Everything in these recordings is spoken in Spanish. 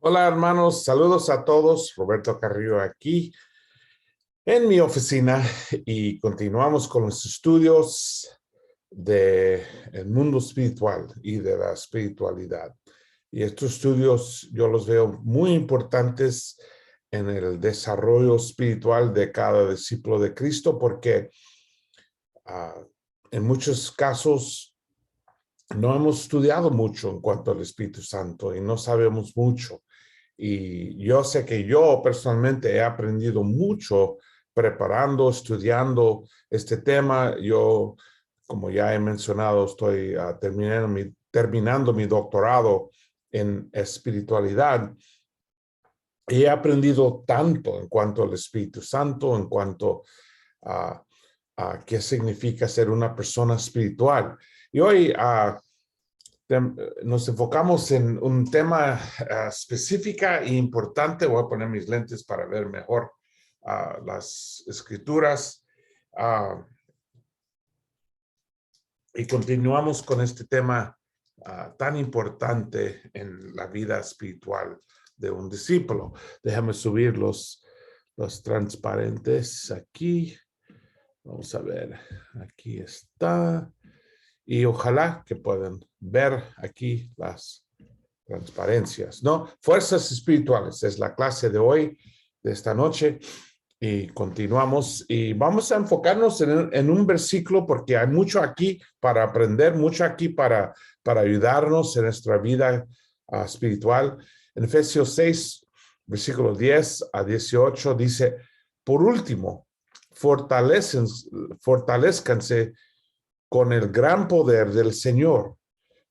Hola hermanos, saludos a todos. Roberto Carrillo aquí en mi oficina y continuamos con los estudios del mundo espiritual y de la espiritualidad. Y estos estudios yo los veo muy importantes en el desarrollo espiritual de cada discípulo de Cristo porque en muchos casos no hemos estudiado mucho en cuanto al Espíritu Santo y no sabemos mucho. Y yo sé que yo personalmente he aprendido mucho preparando, estudiando este tema. Yo, como ya he mencionado, estoy terminando mi doctorado en espiritualidad. Y he aprendido tanto en cuanto al Espíritu Santo, en cuanto a, qué significa ser una persona espiritual. Y hoy nos enfocamos en un tema específico e importante. Voy a poner mis lentes para ver mejor las escrituras. Y continuamos con este tema tan importante en la vida espiritual de un discípulo. Déjame subir los transparentes aquí. Vamos a ver, aquí está. Y ojalá que puedan ver aquí las transparencias, ¿no? Fuerzas espirituales es la clase de hoy, de esta noche, y continuamos. Y vamos a enfocarnos en un versículo porque hay mucho aquí para aprender, mucho aquí para ayudarnos en nuestra vida espiritual. En Efesios 6, versículo 10 a 18, dice, por último, fortalezcanse con el gran poder del Señor.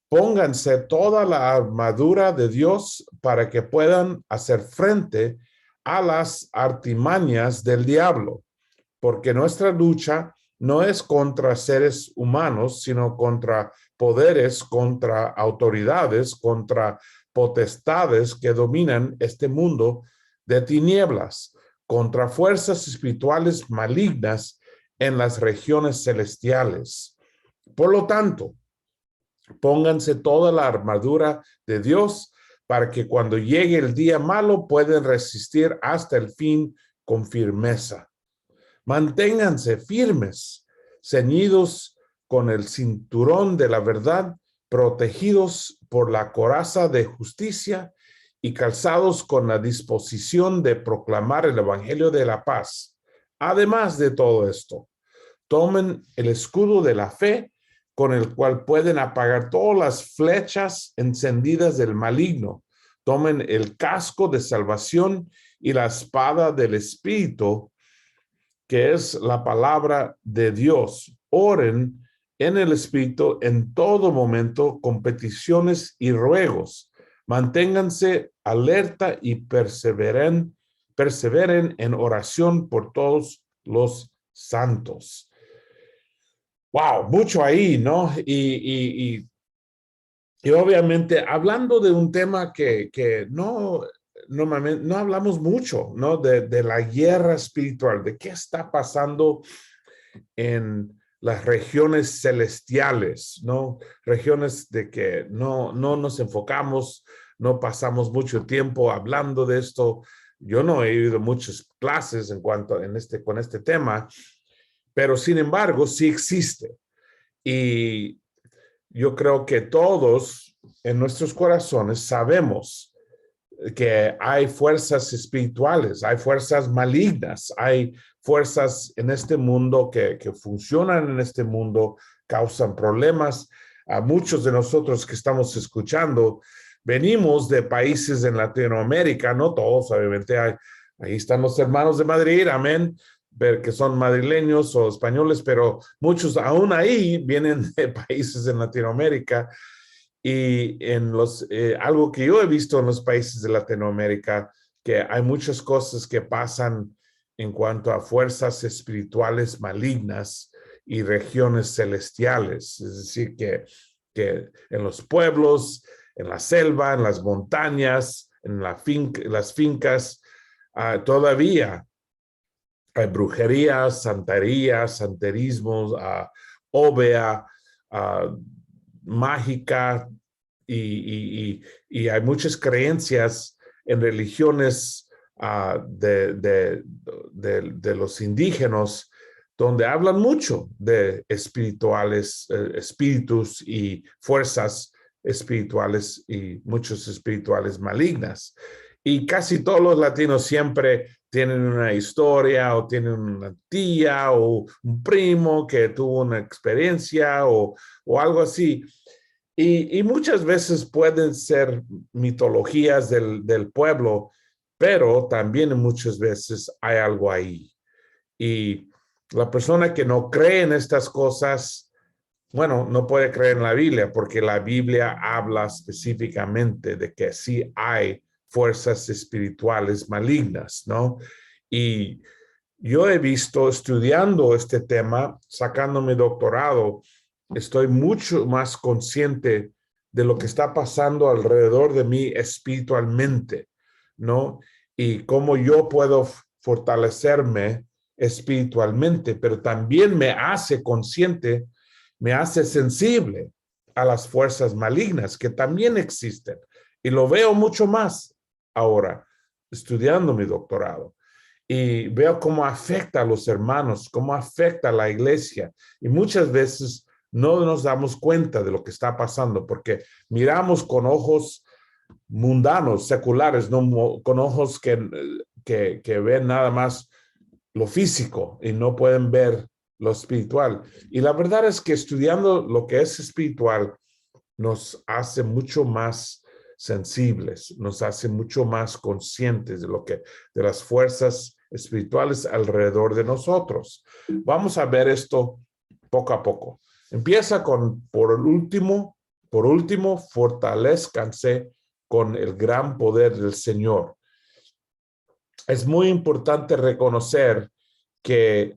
Pónganse toda la armadura de Dios para que puedan hacer frente a las artimañas del diablo, porque nuestra lucha no es contra seres humanos, sino contra poderes, contra autoridades, contra potestades que dominan este mundo de tinieblas, contra fuerzas espirituales malignas en las regiones celestiales. Por lo tanto, pónganse toda la armadura de Dios para que cuando llegue el día malo puedan resistir hasta el fin con firmeza. Manténganse firmes, ceñidos con el cinturón de la verdad, protegidos por la coraza de justicia y calzados con la disposición de proclamar el evangelio de la paz. Además de todo esto, tomen el escudo de la fe con el cual pueden apagar todas las flechas encendidas del maligno. Tomen el casco de salvación y la espada del Espíritu, que es la palabra de Dios. Oren en el Espíritu en todo momento con peticiones y ruegos. Manténganse alerta y perseveren en oración por todos los santos. Wow, mucho ahí, ¿no? Y obviamente hablando de un tema que normalmente no hablamos mucho, ¿no? De la guerra espiritual, de qué está pasando en las regiones celestiales, ¿no? Regiones de que no nos enfocamos, no pasamos mucho tiempo hablando de esto. Yo no he ido muchas clases con este tema, pero sin embargo sí existe. Y yo creo que todos en nuestros corazones sabemos que hay fuerzas espirituales, hay fuerzas malignas, hay fuerzas en este mundo que funcionan en este mundo, causan problemas. A muchos de nosotros que estamos escuchando, venimos de países en Latinoamérica, no todos, obviamente ahí están los hermanos de Madrid, amén, que son madrileños o españoles, pero muchos aún ahí vienen de países en Latinoamérica. Y algo que yo he visto en los países de Latinoamérica, que hay muchas cosas que pasan en cuanto a fuerzas espirituales malignas y regiones celestiales. Es decir, que en los pueblos, en la selva, en las montañas, en las fincas, todavía hay brujerías, santerías, santerismos, ovea, mágica, y hay muchas creencias en religiones de los indígenas, donde hablan mucho de espirituales, espíritus y fuerzas espirituales y muchos espirituales malignas. Y casi todos los latinos siempre tienen una historia o tienen una tía o un primo que tuvo una experiencia o algo así. Y muchas veces pueden ser mitologías del pueblo, pero también muchas veces hay algo ahí. Y la persona que no cree en estas cosas, bueno, no puede creer en la Biblia porque la Biblia habla específicamente de que sí hay fuerzas espirituales malignas, ¿no? Y yo he visto estudiando este tema, sacando mi doctorado, estoy mucho más consciente de lo que está pasando alrededor de mí espiritualmente, ¿no? Y cómo yo puedo fortalecerme espiritualmente, pero también me hace consciente, me hace sensible a las fuerzas malignas que también existen. Y lo veo mucho más ahora, estudiando mi doctorado. Y veo cómo afecta a los hermanos, cómo afecta a la iglesia. Y muchas veces no nos damos cuenta de lo que está pasando porque miramos con ojos mundanos, seculares, no con ojos que ven nada más lo físico y no pueden ver lo espiritual. Y la verdad es que estudiando lo que es espiritual nos hace mucho más sensibles, nos hace mucho más conscientes de las fuerzas espirituales alrededor de nosotros. Vamos a ver esto poco a poco. Empieza con, por último, fortalezcanse con el gran poder del Señor. Es muy importante reconocer que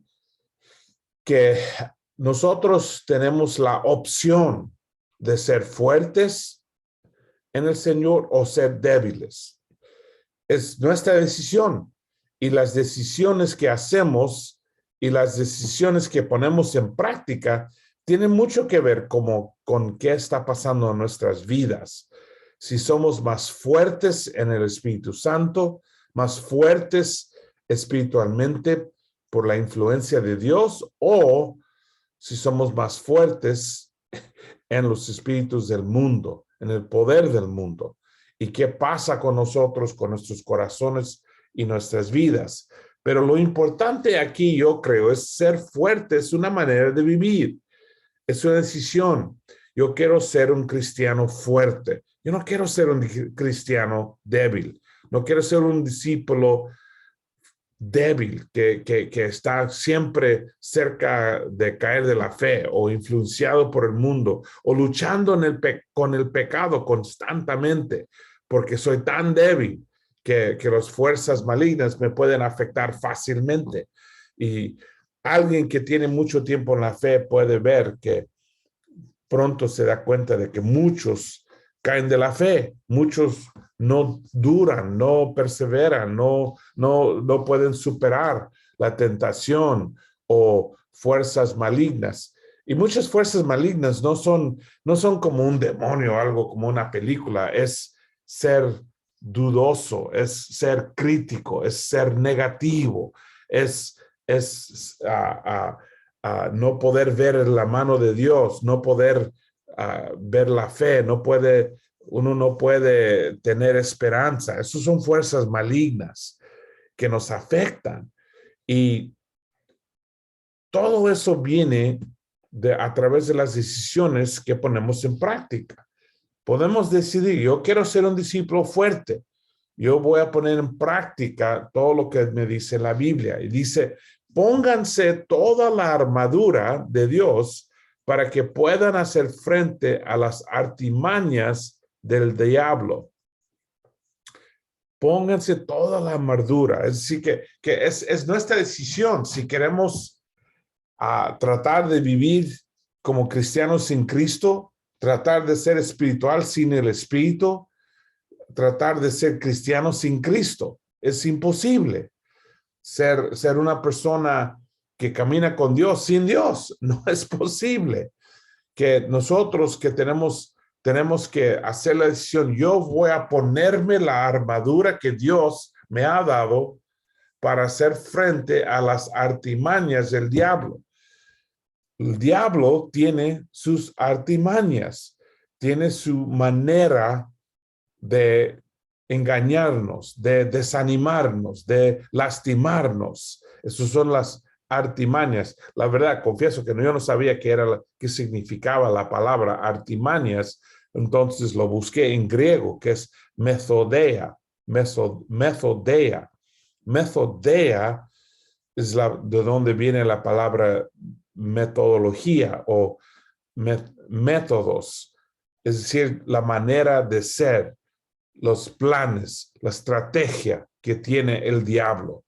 nosotros tenemos la opción de ser fuertes en el Señor o ser débiles. Es nuestra decisión y las decisiones que hacemos y las decisiones que ponemos en práctica tienen mucho que ver con qué está pasando en nuestras vidas. Si somos más fuertes en el Espíritu Santo, más fuertes espiritualmente por la influencia de Dios, o si somos más fuertes en los espíritus del mundo, en el poder del mundo. ¿Y qué pasa con nosotros, con nuestros corazones y nuestras vidas? Pero lo importante aquí, yo creo, es ser fuerte, es una manera de vivir, es una decisión. Yo quiero ser un cristiano fuerte. Yo no quiero ser un cristiano débil. No quiero ser un discípulo débil que está siempre cerca de caer de la fe o influenciado por el mundo o luchando con el pecado constantemente porque soy tan débil que las fuerzas malignas me pueden afectar fácilmente. Y alguien que tiene mucho tiempo en la fe puede ver que pronto se da cuenta de que muchos caen de la fe, muchos no duran, no perseveran, no pueden superar la tentación o fuerzas malignas. Y muchas fuerzas malignas no son como un demonio, algo como una película, es ser dudoso, es ser crítico, es ser negativo, es no poder ver la mano de Dios, no poder ver la fe, uno no puede tener esperanza. Esas son fuerzas malignas que nos afectan. Y todo eso viene a través de las decisiones que ponemos en práctica. Podemos decidir, yo quiero ser un discípulo fuerte. Yo voy a poner en práctica todo lo que me dice la Biblia. Y dice, pónganse toda la armadura de Dios para que puedan hacer frente a las artimañas del diablo. Pónganse toda la armadura. Es decir, que es nuestra decisión si queremos tratar de vivir como cristianos sin Cristo, tratar de ser espiritual sin el Espíritu, tratar de ser cristiano sin Cristo. Es imposible ser una persona que camina con Dios sin Dios. No es posible que nosotros que tenemos tenemos que hacer la decisión. Yo voy a ponerme la armadura que Dios me ha dado para hacer frente a las artimañas del diablo. El diablo tiene sus artimañas, tiene su manera de engañarnos, de desanimarnos, de lastimarnos. Esas son las artimañas. La verdad, confieso que yo no sabía qué significaba la palabra artimañas, entonces lo busqué en griego, que es methodea, methodea. Methodea es de donde viene la palabra metodología o métodos, es decir, la manera de ser, los planes, la estrategia que tiene el diablo.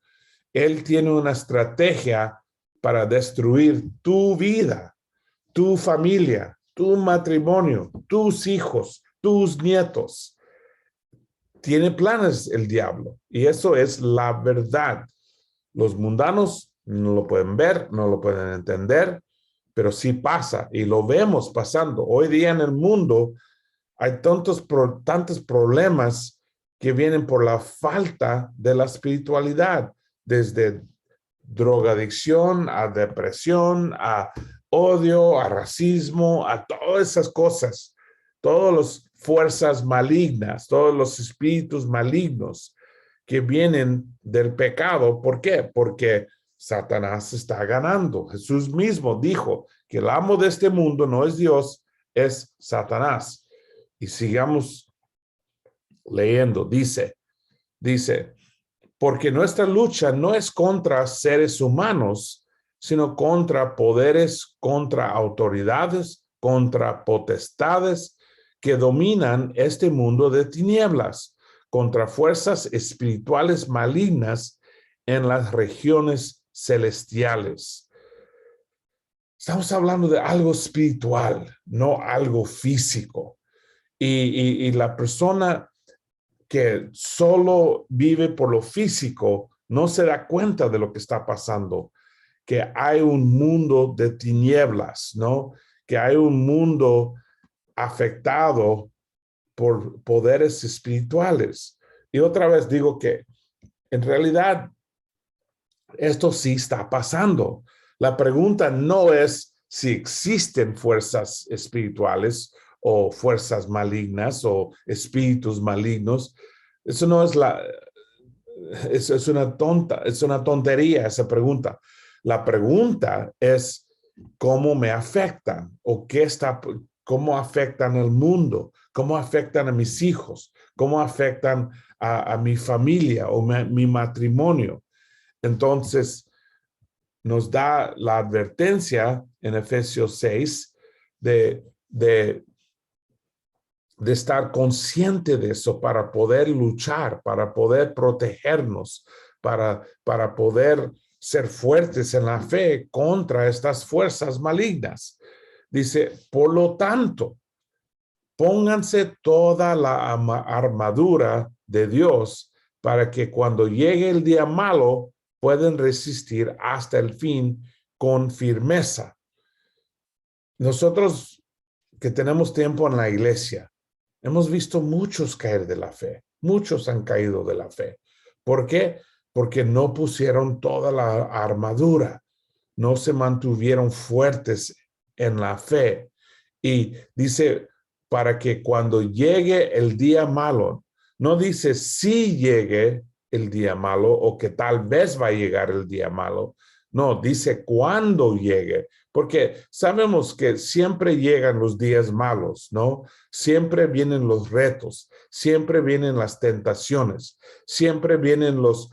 Él tiene una estrategia para destruir tu vida, tu familia, tu matrimonio, tus hijos, tus nietos. Tiene planes el diablo y eso es la verdad. Los mundanos no lo pueden ver, no lo pueden entender, pero sí pasa y lo vemos pasando. Hoy día en el mundo hay tantos problemas que vienen por la falta de la espiritualidad, desde drogadicción, a depresión, a odio, a racismo, a todas esas cosas, todas las fuerzas malignas, todos los espíritus malignos que vienen del pecado. ¿Por qué? Porque Satanás está ganando. Jesús mismo dijo que el amo de este mundo no es Dios, es Satanás. Y sigamos leyendo. Dice, porque nuestra lucha no es contra seres humanos, sino contra poderes, contra autoridades, contra potestades que dominan este mundo de tinieblas, contra fuerzas espirituales malignas en las regiones celestiales. Estamos hablando de algo espiritual, no algo físico. Y la persona que solo vive por lo físico no se da cuenta de lo que está pasando, que hay un mundo de tinieblas, ¿no? Que hay un mundo afectado por poderes espirituales. Y otra vez digo que en realidad esto sí está pasando. La pregunta no es si existen fuerzas espirituales o fuerzas malignas o espíritus malignos. Eso no es es una tontería esa pregunta. La pregunta es cómo me afectan o cómo afectan el mundo, cómo afectan a mis hijos, cómo afectan a mi familia o mi matrimonio. Entonces, nos da la advertencia en Efesios 6 de estar consciente de eso para poder luchar, para poder protegernos, para poder ser fuertes en la fe contra estas fuerzas malignas. Dice, por lo tanto, pónganse toda la armadura de Dios para que cuando llegue el día malo pueden resistir hasta el fin con firmeza. Nosotros que tenemos tiempo en la iglesia, hemos visto muchos caer de la fe. Muchos han caído de la fe. ¿Por qué? Porque no pusieron toda la armadura. No se mantuvieron fuertes en la fe. Y dice, para que cuando llegue el día malo, no dice si llegue el día malo o que tal vez va a llegar el día malo. No, dice cuando llegue, porque sabemos que siempre llegan los días malos, ¿no? Siempre vienen los retos, siempre vienen las tentaciones, siempre vienen los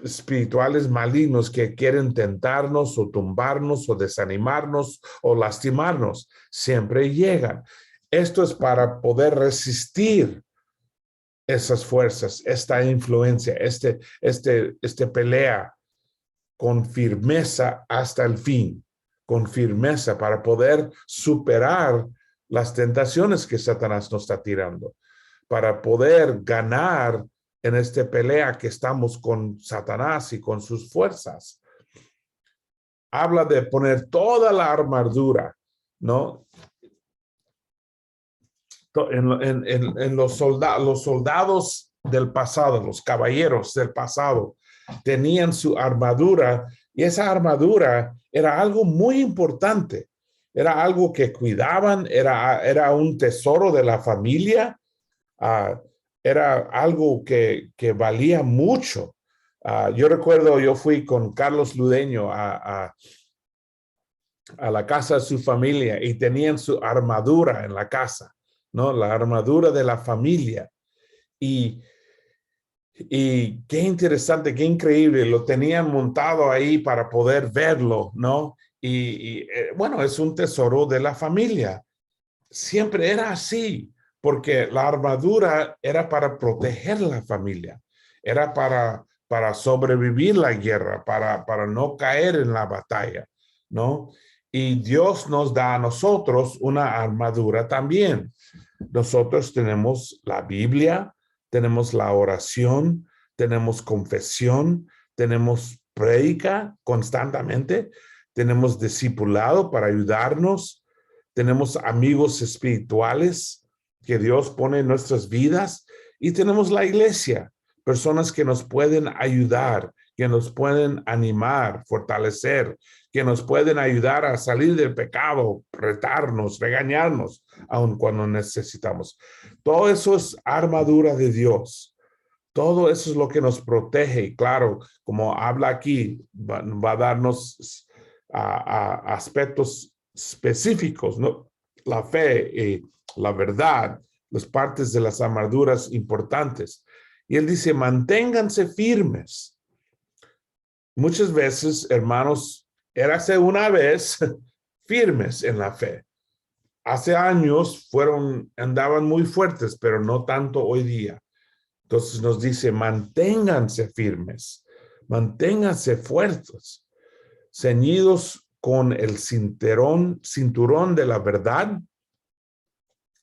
espirituales malignos que quieren tentarnos o tumbarnos o desanimarnos o lastimarnos. Siempre llegan. Esto es para poder resistir esas fuerzas, esta influencia, este pelea con firmeza hasta el fin, con firmeza para poder superar las tentaciones que Satanás nos está tirando, para poder ganar en esta pelea que estamos con Satanás y con sus fuerzas. Habla de poner toda la armadura, ¿no? en los soldados del pasado, los caballeros del pasado, tenían su armadura y esa armadura era algo muy importante. Era algo que cuidaban, era un tesoro de la familia, era algo que valía mucho. Yo recuerdo, yo fui con Carlos Ludeño a la casa de su familia y tenían su armadura en la casa, ¿no? La armadura de la familia. Y, y qué interesante, qué increíble, lo tenían montado ahí para poder verlo, ¿no? Bueno, es un tesoro de la familia. Siempre era así, porque la armadura era para proteger la familia, era para sobrevivir la guerra, para no caer en la batalla, ¿no? Y Dios nos da a nosotros una armadura también. Nosotros tenemos la Biblia, tenemos la oración, tenemos confesión, tenemos prédica constantemente, tenemos discipulado para ayudarnos, tenemos amigos espirituales que Dios pone en nuestras vidas y tenemos la iglesia, personas que nos pueden ayudar, que nos pueden animar, fortalecer, que nos pueden ayudar a salir del pecado, retarnos, regañarnos, aun cuando necesitamos. Todo eso es armadura de Dios. Todo eso es lo que nos protege. Y claro, como habla aquí, va a darnos aspectos específicos, ¿no? La fe y la verdad, las partes de las armaduras importantes. Y él dice, manténganse firmes. Muchas veces, hermanos, érase una vez firmes en la fe. Hace años andaban muy fuertes, pero no tanto hoy día. Entonces nos dice, manténganse firmes, manténganse fuertes, ceñidos con el cinturón de la verdad.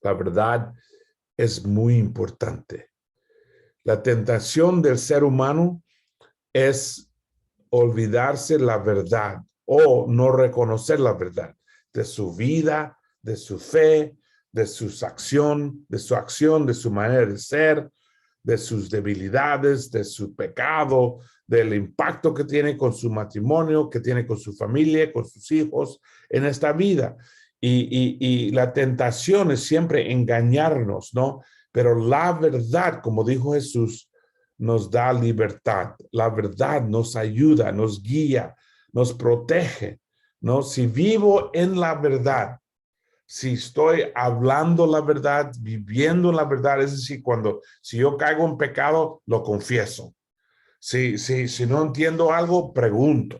La verdad es muy importante. La tentación del ser humano es olvidarse la verdad o no reconocer la verdad de su vida, de su fe, de su acción, de su manera de ser, de sus debilidades, de su pecado, del impacto que tiene con su matrimonio, que tiene con su familia, con sus hijos en esta vida. Y la tentación es siempre engañarnos, ¿no? Pero la verdad, como dijo Jesús, nos da libertad. La verdad nos ayuda, nos guía, nos protege, ¿no? Si vivo en la verdad, si estoy hablando la verdad, viviendo la verdad, es decir, si yo caigo en pecado, lo confieso. Si no entiendo algo, pregunto.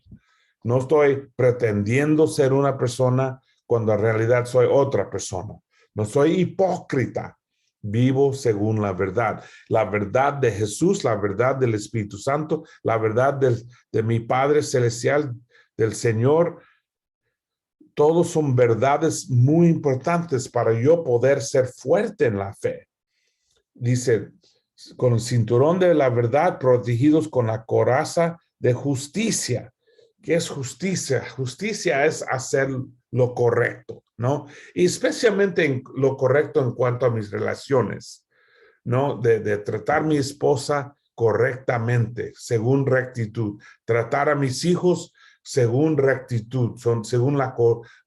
No estoy pretendiendo ser una persona cuando en realidad soy otra persona. No soy hipócrita. Vivo según la verdad de Jesús, la verdad del Espíritu Santo, la verdad de mi Padre Celestial, del Señor. Todos son verdades muy importantes para yo poder ser fuerte en la fe. Dice, con el cinturón de la verdad, protegidos con la coraza de justicia. ¿Qué es justicia? Justicia es hacer lo correcto, ¿no? Y especialmente en lo correcto en cuanto a mis relaciones, ¿no? De tratar a mi esposa correctamente, según rectitud, tratar a mis hijos según rectitud, según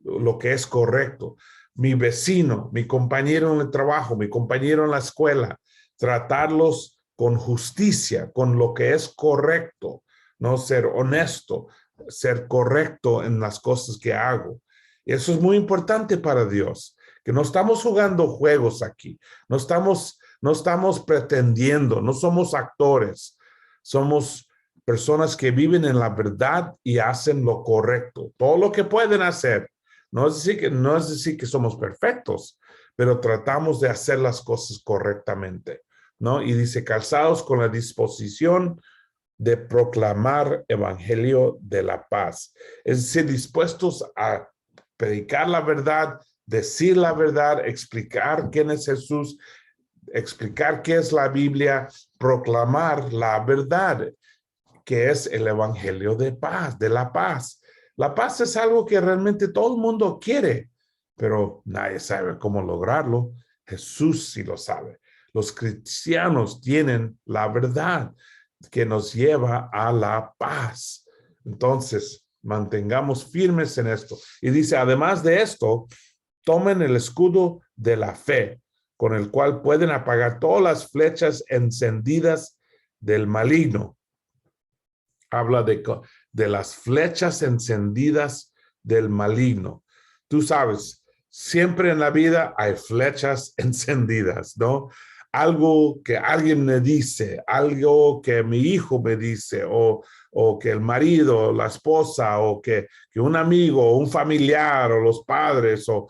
lo que es correcto. Mi vecino, mi compañero en el trabajo, mi compañero en la escuela, tratarlos con justicia, con lo que es correcto, no ser honesto, ser correcto en las cosas que hago. Y eso es muy importante para Dios, que no estamos jugando juegos aquí, no estamos pretendiendo, no somos actores, somos personas que viven en la verdad y hacen lo correcto, todo lo que pueden hacer. No es decir que somos perfectos, pero tratamos de hacer las cosas correctamente, ¿no? Y dice, calzados con la disposición de proclamar evangelio de la paz. Es decir, dispuestos a predicar la verdad, decir la verdad, explicar quién es Jesús, explicar qué es la Biblia, proclamar la verdad, que es el evangelio de paz, de la paz. La paz es algo que realmente todo el mundo quiere, pero nadie sabe cómo lograrlo. Jesús sí lo sabe. Los cristianos tienen la verdad que nos lleva a la paz. Entonces, mantengamos firmes en esto. Y dice, además de esto, tomen el escudo de la fe, con el cual pueden apagar todas las flechas encendidas del maligno. Habla de las flechas encendidas del maligno. Tú sabes, siempre en la vida hay flechas encendidas, ¿no? Algo que alguien me dice, algo que mi hijo me dice, o que el marido, la esposa, o que un amigo, un familiar, o los padres, o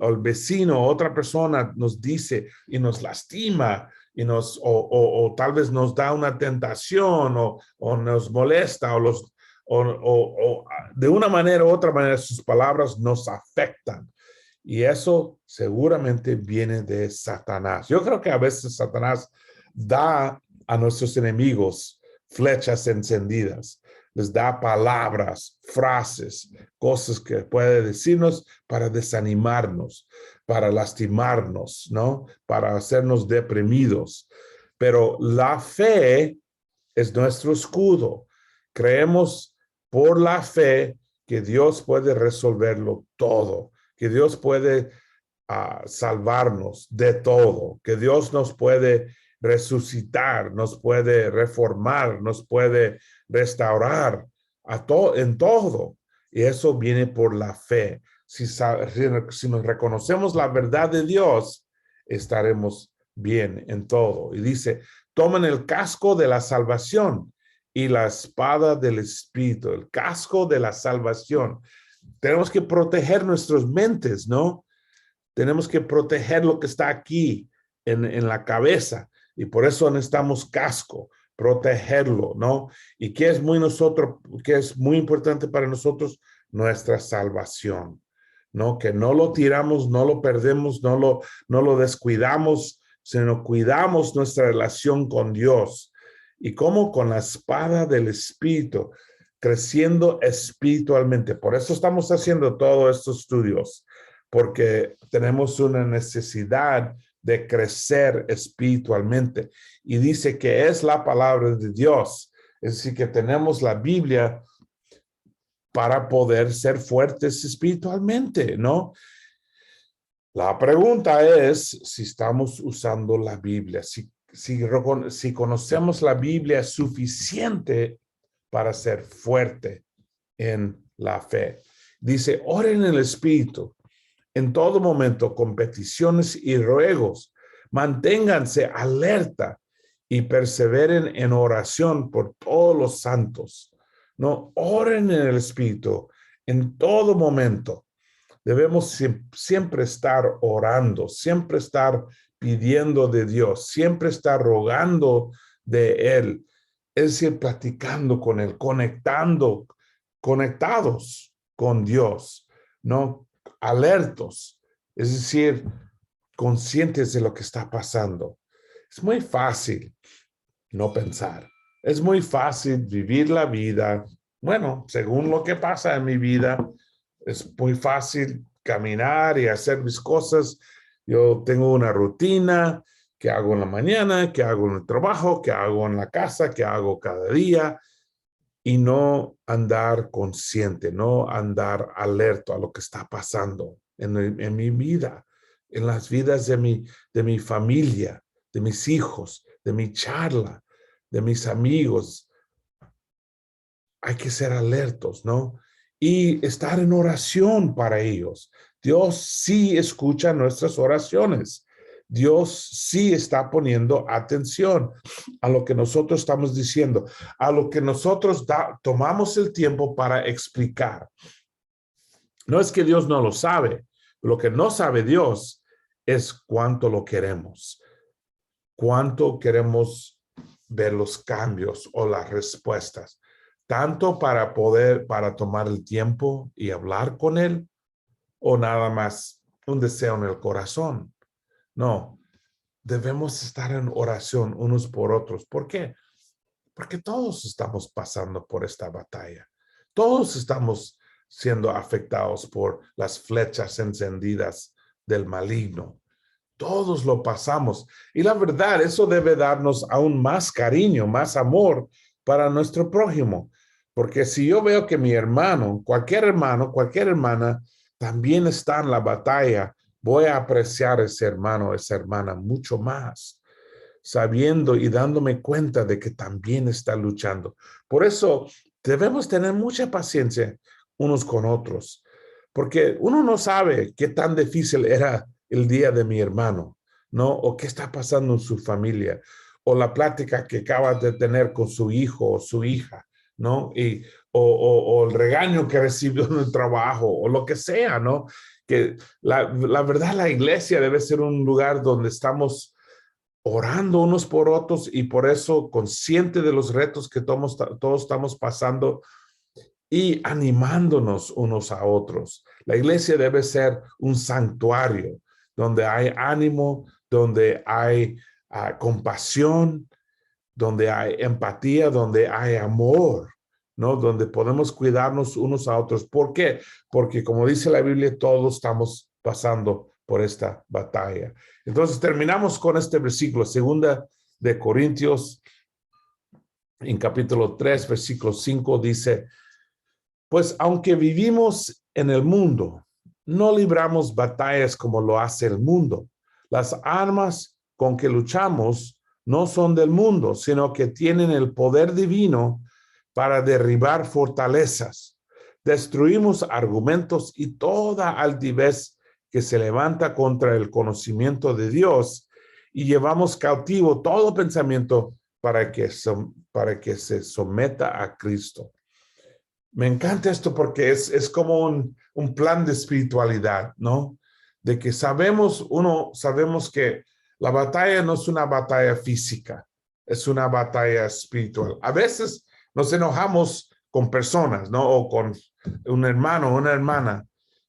el vecino, otra persona nos dice y nos lastima, y o tal vez nos da una tentación, o nos molesta, o de una manera u otra manera sus palabras nos afectan. Y eso seguramente viene de Satanás. Yo creo que a veces Satanás da a nuestros enemigos flechas encendidas, les da palabras, frases, cosas que puede decirnos para desanimarnos, para lastimarnos, ¿no? Para hacernos deprimidos. Pero la fe es nuestro escudo. Creemos por la fe que Dios puede resolverlo todo, que Dios puede salvarnos de todo, que Dios nos puede resucitar, nos puede reformar, nos puede restaurar en todo. Y eso viene por la fe. Si nos reconocemos la verdad de Dios, estaremos bien en todo. Y dice, tomen el casco de la salvación y la espada del Espíritu, el casco de la salvación. Tenemos que proteger nuestras mentes, ¿no? Tenemos que proteger lo que está aquí en la cabeza, y por eso necesitamos casco, protegerlo, ¿no? Y que es muy importante para nosotros, nuestra salvación, ¿no? Que no lo tiramos, no lo perdemos, no lo descuidamos, sino cuidamos nuestra relación con Dios. ¿Y cómo? Con la espada del Espíritu, creciendo espiritualmente. Por eso estamos haciendo todos estos estudios, porque tenemos una necesidad de crecer espiritualmente. Y dice que es la palabra de Dios. Es decir, que tenemos la Biblia para poder ser fuertes espiritualmente, ¿no? La pregunta es si estamos usando la Biblia, si conocemos la Biblia suficiente para ser fuerte en la fe. Dice, oren en el Espíritu en todo momento, con peticiones y ruegos. Manténganse alerta y perseveren en oración por todos los santos. No, oren en el Espíritu en todo momento. Debemos siempre estar orando, siempre estar pidiendo de Dios, siempre estar rogando de Él. Es decir, platicando con Él, conectados con Dios, ¿no? Alertos, es decir, conscientes de lo que está pasando. Es muy fácil no pensar. Es muy fácil vivir la vida. Bueno, según lo que pasa en mi vida, es muy fácil caminar y hacer mis cosas. Yo tengo una rutina que hago en la mañana, que hago en el trabajo, que hago en la casa, que hago cada día, y no andar consciente, no andar alerta a lo que está pasando en mi vida, en las vidas de mi familia, de mis hijos, de mi charla, de mis amigos. Hay que ser alertos, ¿no? Y estar en oración para ellos. Dios sí escucha nuestras oraciones. Dios sí está poniendo atención a lo que nosotros estamos diciendo, a lo que nosotros tomamos el tiempo para explicar. No es que Dios no lo sabe. Lo que no sabe Dios es cuánto lo queremos, cuánto queremos ver los cambios o las respuestas, tanto para tomar el tiempo y hablar con Él, o nada más un deseo en el corazón. No, debemos estar en oración unos por otros. ¿Por qué? Porque todos estamos pasando por esta batalla. Todos estamos siendo afectados por las flechas encendidas del maligno. Todos lo pasamos. Y la verdad, eso debe darnos aún más cariño, más amor para nuestro prójimo. Porque si yo veo que mi hermano, cualquier hermana, también está en la batalla, voy a apreciar a ese hermano, a esa hermana mucho más, sabiendo y dándome cuenta de que también está luchando. Por eso debemos tener mucha paciencia unos con otros, porque uno no sabe qué tan difícil era el día de mi hermano, ¿no? O qué está pasando en su familia, o la plática que acaba de tener con su hijo o su hija, ¿no? O el regaño que recibió en el trabajo, o lo que sea, ¿no? Que la verdad, la iglesia debe ser un lugar donde estamos orando unos por otros y por eso consciente de los retos que todos estamos pasando y animándonos unos a otros. La iglesia debe ser un santuario donde hay ánimo, donde hay compasión, donde hay empatía, donde hay amor, ¿no? Donde podemos cuidarnos unos a otros. ¿Por qué? Porque como dice la Biblia, todos estamos pasando por esta batalla. Entonces terminamos con este versículo, 2 Corintios, en capítulo 3, versículo 5, dice: pues aunque vivimos en el mundo, no libramos batallas como lo hace el mundo. Las armas con que luchamos no son del mundo, sino que tienen el poder divino para derribar fortalezas. Destruimos argumentos y toda altivez que se levanta contra el conocimiento de Dios y llevamos cautivo todo pensamiento para que se someta a Cristo. Me encanta esto porque es como un plan de espiritualidad, ¿no? De que sabemos que la batalla no es una batalla física, es una batalla espiritual. A veces nos enojamos con personas, ¿no? O con un hermano o una hermana,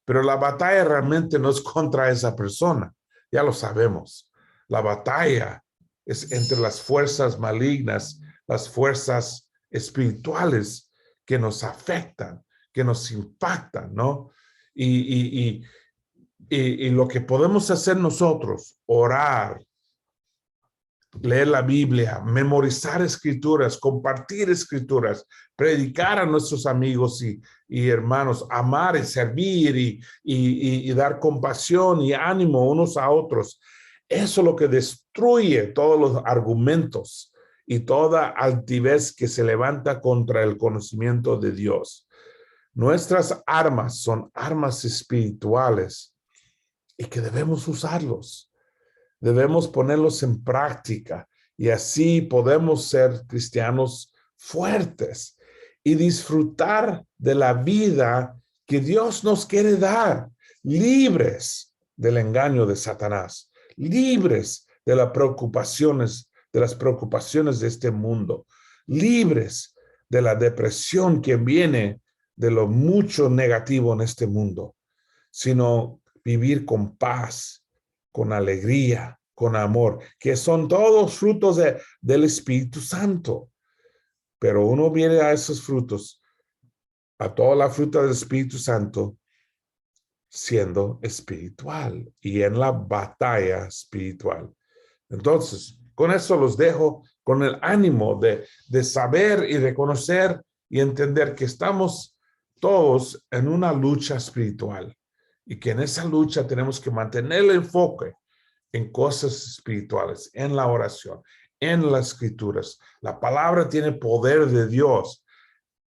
pero la batalla realmente no es contra esa persona, ya lo sabemos. La batalla es entre las fuerzas malignas, las fuerzas espirituales que nos afectan, que nos impactan, ¿no? Y lo que podemos hacer nosotros, orar, leer la Biblia, memorizar escrituras, compartir escrituras, predicar a nuestros amigos y hermanos, amar y servir y dar compasión y ánimo unos a otros. Eso es lo que destruye todos los argumentos y toda altivez que se levanta contra el conocimiento de Dios. Nuestras armas son armas espirituales y que debemos usarlos. Debemos ponerlos en práctica y así podemos ser cristianos fuertes y disfrutar de la vida que Dios nos quiere dar, libres del engaño de Satanás, libres de las preocupaciones de este mundo, libres de la depresión que viene de lo mucho negativo en este mundo, sino vivir con paz, con alegría, con amor, que son todos frutos del Espíritu Santo. Pero uno viene a esos frutos, a toda la fruta del Espíritu Santo, siendo espiritual y en la batalla espiritual. Entonces, con eso los dejo con el ánimo de saber y reconocer y entender que estamos todos en una lucha espiritual y que en esa lucha tenemos que mantener el enfoque en cosas espirituales, en la oración, en las escrituras. La palabra tiene poder de Dios.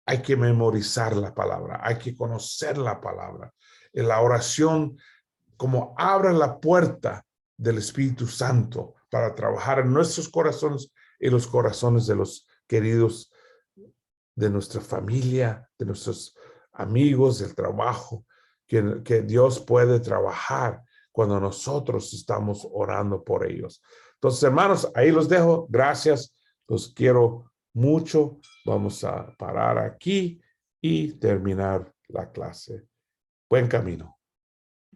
Hay que memorizar la palabra, hay que conocer la palabra. En la oración, como abre la puerta del Espíritu Santo para trabajar en nuestros corazones y los corazones de los queridos de nuestra familia, de nuestros amigos, del trabajo, que Dios puede trabajar cuando nosotros estamos orando por ellos. Entonces, hermanos, ahí los dejo. Gracias. Los quiero mucho. Vamos a parar aquí y terminar la clase. Buen camino.